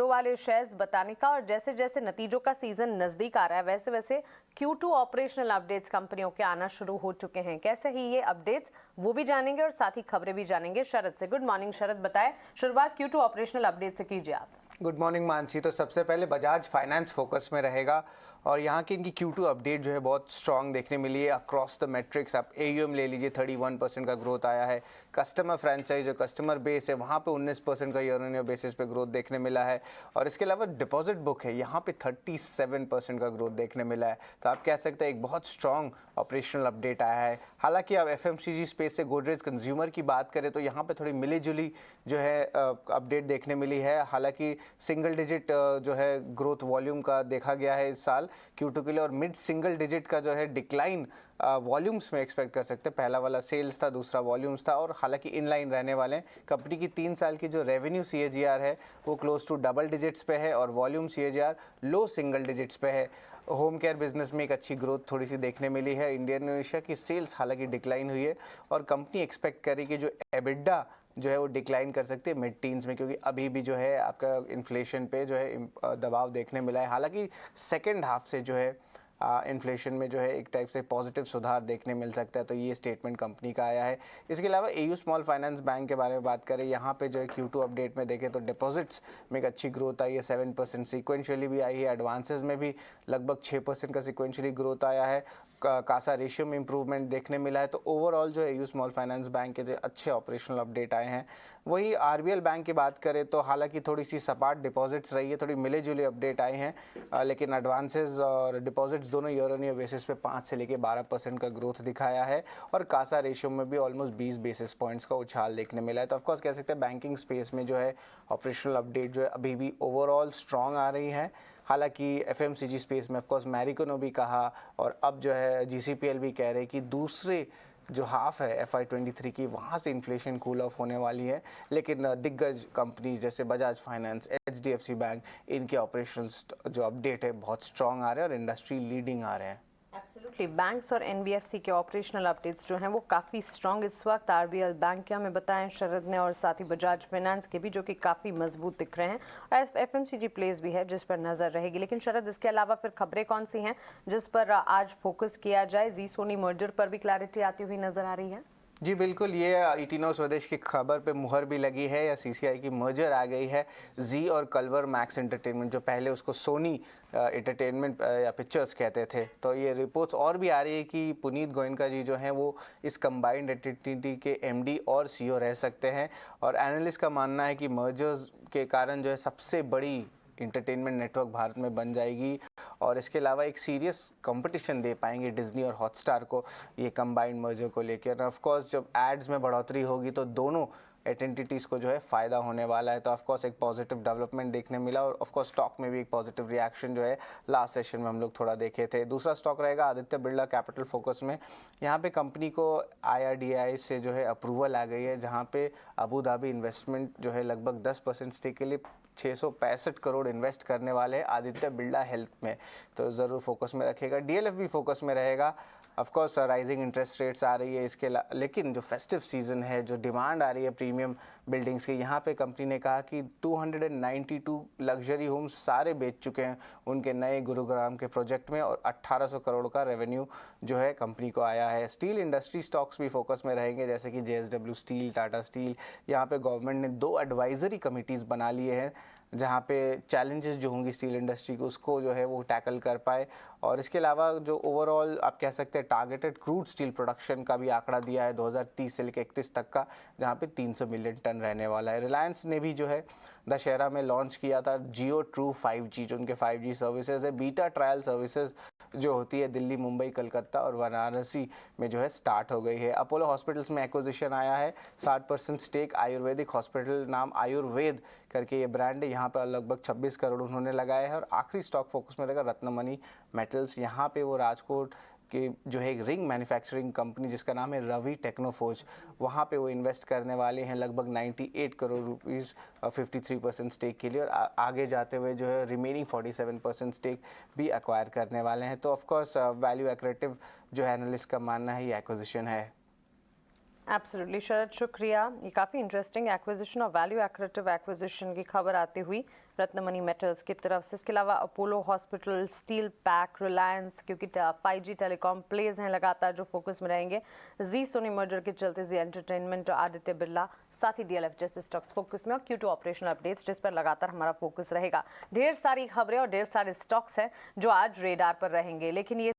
Follow वाले shares बताने का, और जैसे जैसे नतीजों का सीजन नजदीक आ रहा है वैसे वैसे Q2 ऑपरेशनल अपडेट्स कंपनियों के आना शुरू हो चुके हैं। कैसे ही ये अपडेट्स वो भी जानेंगे और साथ ही खबरें भी जानेंगे शरद से। गुड मॉर्निंग शरद, बताएं शुरुआत Q2 ऑपरेशनल अपडेट से कीजिए आप। Good morning Mansi. तो सबसे पहले बजाज फाइनेंस फोकस में रहेगा और यहाँ की इनकी Q2 अपडेट जो है बहुत स्ट्रांग देखने मिली है अक्रॉस द मैट्रिक्स। आप AUM ले लीजिए, 31% का ग्रोथ आया है। कस्टमर फ्रेंचाइज जो कस्टमर बेस है वहाँ पे 19% का ईयर ऑन ईयर बेसिस पे ग्रोथ देखने मिला है। और इसके अलावा डिपॉजिट बुक है यहाँ पे 37% का ग्रोथ देखने मिला है। तो आप कह सकते हैं एक बहुत स्ट्रांग ऑपरेशनल अपडेट आया है। हालांकि अब FMCG स्पेस से गोदरेज कंज्यूमर की बात करें तो यहाँ पे थोड़ी मिली जुली जो है अपडेट देखने मिली है। हालांकि सिंगल डिजिट जो है ग्रोथ वॉल्यूम का देखा गया है इस साल Q2 के लिए, और मिड सिंगल डिजिट का जो है डिक्लाइन वॉल्यूम्स में एक्सपेक्ट कर सकते हैं। पहला वाला सेल्स था, दूसरा वॉल्यूम्स था, और हालांकि इनलाइन रहने वाले हैं। कंपनी की 3 साल की जो रेवेन्यू CAGR है वो क्लोज टू डबल डिजिट्स पे है और वॉल्यूम CAGR लो सिंगल डिजिट्स पे है। होम केयर बिजनेस में एक अच्छी ग्रोथ थोड़ी सी देखने मिली है। इंडोनेशिया की सेल्स हालांकि डिक्लाइन हुई है और कंपनी एक्सपेक्ट करी कि जो एबिडा जो है वो डिक्लाइन कर सकती है मिड टीन्स में, क्योंकि अभी भी जो है आपका इन्फ्लेशन पे जो है दबाव देखने मिला है। हालांकि सेकेंड हाफ से जो है इन्फ्लेशन में जो है एक टाइप से पॉजिटिव सुधार देखने मिल सकता है। तो ये स्टेटमेंट कंपनी का आया है। इसके अलावा AU स्मॉल फाइनेंस बैंक के बारे में बात करें, यहाँ पे जो है Q2 अपडेट में देखें तो डिपॉजिट्स में एक अच्छी ग्रोथ आई है, 7% सिक्वेंशियली भी आई है। एडवांसेस में भी लगभग 6% का सिक्वेंशियली ग्रोथ आया है। कासा रेशियो में इंप्रूवमेंट देखने मिला है। तो ओवरऑल जो है AU स्मॉल फाइनेंस बैंक के जो अच्छे ऑपरेशनल अपडेट आए हैं। वही RBL बैंक की बात करें तो हालांकि थोड़ी सी सपाट डिपॉजिट्स रही है, थोड़ी मिले जुले अपडेट आए हैं, लेकिन एडवांसेस और डिपॉजिट्स दोनों ईयर ऑन ईयर बेसिस पे 5 से लेकर 12% का ग्रोथ दिखाया है। और कासा रेशियो में भी ऑलमोस्ट 20 बेसिस पॉइंट्स का उछाल देखने मिला है। तो ऑफकोर्स कह सकते हैं बैंकिंग स्पेस में जो है ऑपरेशनल अपडेट जो है अभी भी ओवरऑल स्ट्रॉन्ग आ रही है। हालांकि FMCG स्पेस में ऑफकोर्स मैरिको ने भी कहा और अब जो है GCPL भी कह रहे कि दूसरे जो हाफ है FY23 की वहाँ से इन्फ्लेशन कूल ऑफ होने वाली है। लेकिन दिग्गज कंपनी जैसे बजाज फाइनेंस, HDFC बैंक, इनके ऑपरेशनल जो अपडेट है बहुत स्ट्रॉन्ग आ रहे हैं और इंडस्ट्री लीडिंग आ रहे हैं। एब्सोल्युटली, बैंक्स और NBFC के ऑपरेशनल अपडेट्स जो हैं वो काफ़ी स्ट्रॉन्ग इस वक्त। RBL बैंक के हमें बताएं शरद ने, और साथ ही बजाज फाइनेंस के भी जो कि काफ़ी मजबूत दिख रहे हैं, और FMCG प्लेस भी है जिस पर नज़र रहेगी। लेकिन शरद, इसके अलावा फिर खबरें कौन सी हैं जिस पर आज फोकस किया जाए? जी सोनी मर्जर पर भी क्लैरिटी आती हुई नजर आ रही है। जी बिल्कुल, ये इटिनो स्वदेश की खबर पे मुहर भी लगी है या CCI की मर्जर आ गई है। जी और कलवर मैक्स एंटरटेनमेंट, जो पहले उसको सोनी एंटरटेनमेंट या पिक्चर्स कहते थे, तो ये रिपोर्ट्स और भी आ रही है कि पुनीत गोयनका जी जो हैं वो इस कंबाइंड एंटिटी के MD और CEO रह सकते हैं। और एनालिस्ट का मानना है कि मर्जर्स के कारण जो है सबसे बड़ी इंटरटेनमेंट नेटवर्क भारत में बन जाएगी और इसके अलावा एक सीरियस कंपटीशन दे पाएंगे डिज्नी और हॉटस्टार को ये कंबाइंड मर्जर को लेकर। ऑफ कोर्स जब एड्स में बढ़ोतरी होगी तो दोनों एंटिटीज़ को जो है फ़ायदा होने वाला है। तो ऑफ कोर्स एक पॉजिटिव डेवलपमेंट देखने मिला और ऑफ कोर्स स्टॉक में भी एक पॉजिटिव रिएक्शन जो है लास्ट सेशन में हम लोग थोड़ा देखे थे। दूसरा स्टॉक रहेगा आदित्य बिरला कैपिटल फोकस में। यहाँ पे कंपनी को IRDAI से जो है अप्रूवल आ गई है, जहाँ पे अबू धाबी इन्वेस्टमेंट जो है लगभग 10% स्टेक के लिए 665 करोड़ इन्वेस्ट करने वाले हैं आदित्य बिरला हेल्थ में। तो ज़रूर फोकस में रखेगा। DLF भी फोकस में रहेगा। Of course rising interest rates आ रही है इसके, लेकिन जो फेस्टिव सीजन है, जो डिमांड आ रही है प्रीमियम बिल्डिंग्स की, यहाँ पे कंपनी ने कहा कि 292 लग्जरी होम्स सारे बेच चुके हैं उनके नए गुरुग्राम के प्रोजेक्ट में और 1800 करोड़ का रेवेन्यू जो है कंपनी को आया है। स्टील इंडस्ट्री स्टॉक्स भी फोकस में रहेंगे जैसे कि JSW स्टील, टाटा स्टील। यहाँ पे गवर्नमेंट ने 2 एडवाइजरी कमिटीज़ बना लिए हैं जहाँ पे चैलेंजेस जो होंगी स्टील इंडस्ट्री को उसको जो है वो टैकल कर पाए। और इसके अलावा जो ओवरऑल आप कह सकते हैं टारगेटेड क्रूड स्टील प्रोडक्शन का भी आंकड़ा दिया है 2030 से लेकर 31 तक का, जहाँ पे 300 मिलियन टन रहने वाला है। रिलायंस ने भी जो है दशहरा में लॉन्च किया था जियो ट्रू 5G, जो उनके 5G सर्विसेज है। बीटा ट्रायल सर्विसेज जो होती है दिल्ली, मुंबई, कलकत्ता और वाराणसी में जो है स्टार्ट हो गई है। अपोलो हॉस्पिटल्स में एक्विजिशन आया है, 60% स्टेक आयुर्वेदिक हॉस्पिटल, नाम आयुर्वेद करके ये ब्रांड है, यहाँ पर लगभग 26 करोड़ उन्होंने लगाए हैं। और आखिरी स्टॉक फोकस में रहेगा रत्नमणि मेटल्स। यहाँ पे वो राजकोट कि जो है एक रिंग मैन्युफैक्चरिंग कंपनी जिसका नाम है रवि टेक्नोफोर्ज, वहाँ पे वो इन्वेस्ट करने वाले हैं लगभग 98 करोड़ रुपीस 53% स्टेक के लिए। और आगे जाते हुए जो है रिमेनिंग 47% स्टेक भी एक्वायर करने वाले हैं। तो ऑफकोर्स वैल्यू एक्रेटिव जो है एनालिस्ट का मानना है ये एक्विजिशन है। एब्सोल्युटली शरद, शुक्रिया। ये काफ़ी इंटरेस्टिंग एक्विजिशन और वैल्यू एक्रेटिव एक्विजिशन की खबर आती हुई रत्नमणि मेटल्स की तरफ से। इसके अलावा Apollo hospital, steel pack, Reliance, क्योंकि 5G टेलीकॉम प्लेज हैं लगातार जो फोकस में रहेंगे। जी सोनी मर्जर के चलते जी एंटरटेनमेंट और आदित्य बिरला, साथ ही DLF जैसे स्टॉक्स फोकस में, और Q2 ऑपरेशनल अपडेट्स जिस पर लगातार हमारा फोकस रहेगा। ढेर सारी खबरें और ढेर सारे स्टॉक्स हैं जो आज रेडार पर रहेंगे, लेकिन ये